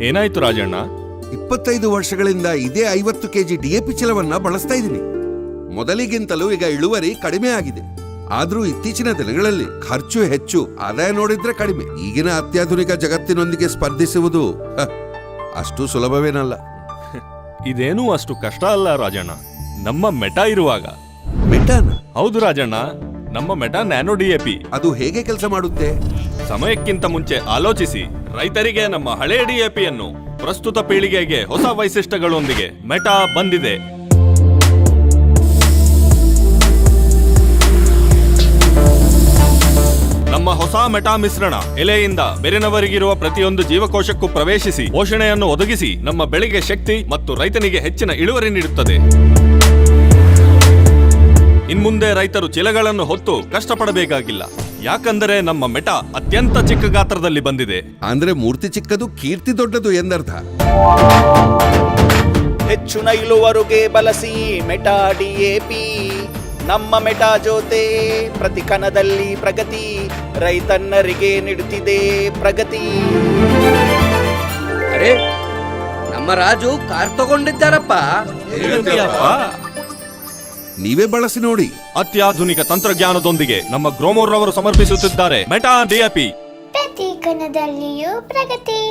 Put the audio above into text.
ಏನಾಯ್ತು ರಾಜಣ್ಣ? 25 ವರ್ಷಗಳಿಂದ ಇದೇ 50 ಕೆಜಿ DAP ಚೀಲವನ್ನ ಬಳಸ್ತಾ ಇದ್ದೀನಿ. ಮೊದಲಿಗಿಂತಲೂ ಈಗ ಇಳುವರಿ ಕಡಿಮೆ ಆಗಿದೆ. ಆದ್ರೂ ಇತ್ತೀಚಿನ ದಿನಗಳಲ್ಲಿ ಖರ್ಚು ಹೆಚ್ಚು, ಆದಾಯ ನೋಡಿದ್ರೆ ಕಡಿಮೆ. ಈಗಿನ ಅತ್ಯಾಧುನಿಕ ಜಗತ್ತಿನೊಂದಿಗೆ ಸ್ಪರ್ಧಿಸುವುದು ಅಷ್ಟು ಸುಲಭವೇನಲ್ಲ. ಇದೇನೂ ಅಷ್ಟು ಕಷ್ಟ ಅಲ್ಲ ರಾಜಣ್ಣ. ನಮ್ಮ ಮೆಟಾ ಇರುವಾಗ. ಮೆಟಾನ? ಹೌದು ರಾಜಣ್ಣ, ನಮ್ಮ ಮೆಟಾ ನ್ಯಾನೋ DAP. ಅದು ಹೇಗೆ ಕೆಲಸ ಮಾಡುತ್ತೆ? ಸಮಯಕ್ಕಿಂತ ಮುಂಚೆ ಆಲೋಚಿಸಿ, ರೈತರಿಗೆ ನಮ್ಮ ಹಳೆಯ DAP ಯನ್ನು ಪ್ರಸ್ತುತ ಪೀಳಿಗೆಗೆ ಹೊಸ ವೈಶಿಷ್ಟ್ಯಗಳೊಂದಿಗೆ ಮೆಟಾ ಬಂದಿದೆ. ನಮ್ಮ ಹೊಸ ಮೆಟಾ ಮಿಶ್ರಣ ಎಲೆಯಿಂದ ಬೇರಿನವರೆಗಿರುವ ಪ್ರತಿಯೊಂದು ಜೀವಕೋಶಕ್ಕೂ ಪ್ರವೇಶಿಸಿ ಪೋಷಣೆಯನ್ನು ಒದಗಿಸಿ ನಮ್ಮ ಬೆಳೆಗೆ ಶಕ್ತಿ ಮತ್ತು ರೈತನಿಗೆ ಹೆಚ್ಚಿನ ಇಳುವರಿ ನೀಡುತ್ತದೆ. ಇನ್ಮುಂದೆ ರೈತರು ಚೀಲಗಳನ್ನು ಹೊತ್ತು ಕಷ್ಟಪಡಬೇಕಾಗಿಲ್ಲ, ಯಾಕಂದರೆ ನಮ್ಮ ಮೆಟಾ ಅತ್ಯಂತ ಚಿಕ್ಕ ಗಾತ್ರದಲ್ಲಿ ಬಂದಿದೆ. ಅಂದ್ರೆ ಮೂರ್ತಿ ಚಿಕ್ಕದು ಕೀರ್ತಿ ದೊಡ್ಡದು ಎಂದರ್ಥ. ಹೆಚ್ಚಿನ ಇಳುವರಿಗೆ ಬಳಸಿ ಮೆಟಾ DAP. ನಮ್ಮ ಮೆಟಾ ಜೊತೆ ಪ್ರತಿ ಕಣದಲ್ಲಿ ಪ್ರಗತಿ, ರೈತನ್ನರಿಗೆ ನೀಡುತ್ತಿದೆ ಪ್ರಗತಿ. ಅರೆ, ನಮ್ಮ ರಾಜು ಕಾರ್ ತಗೊಂಡಿದ್ದಾರಪ್ಪ. ನೀವೇ ಬಳಸಿ ನೋಡಿ. ಅತ್ಯಾಧುನಿಕ ತಂತ್ರಜ್ಞಾನದೊಂದಿಗೆ ನಮ್ಮ ಗ್ರೋಮೋರ್ ರವರು ಸಮರ್ಪಿಸುತ್ತಿದ್ದಾರೆ ಮೆಟಾ DAP. ಪ್ರತಿ ಕಣದಲ್ಲಿಯೂ ಪ್ರಗತಿ.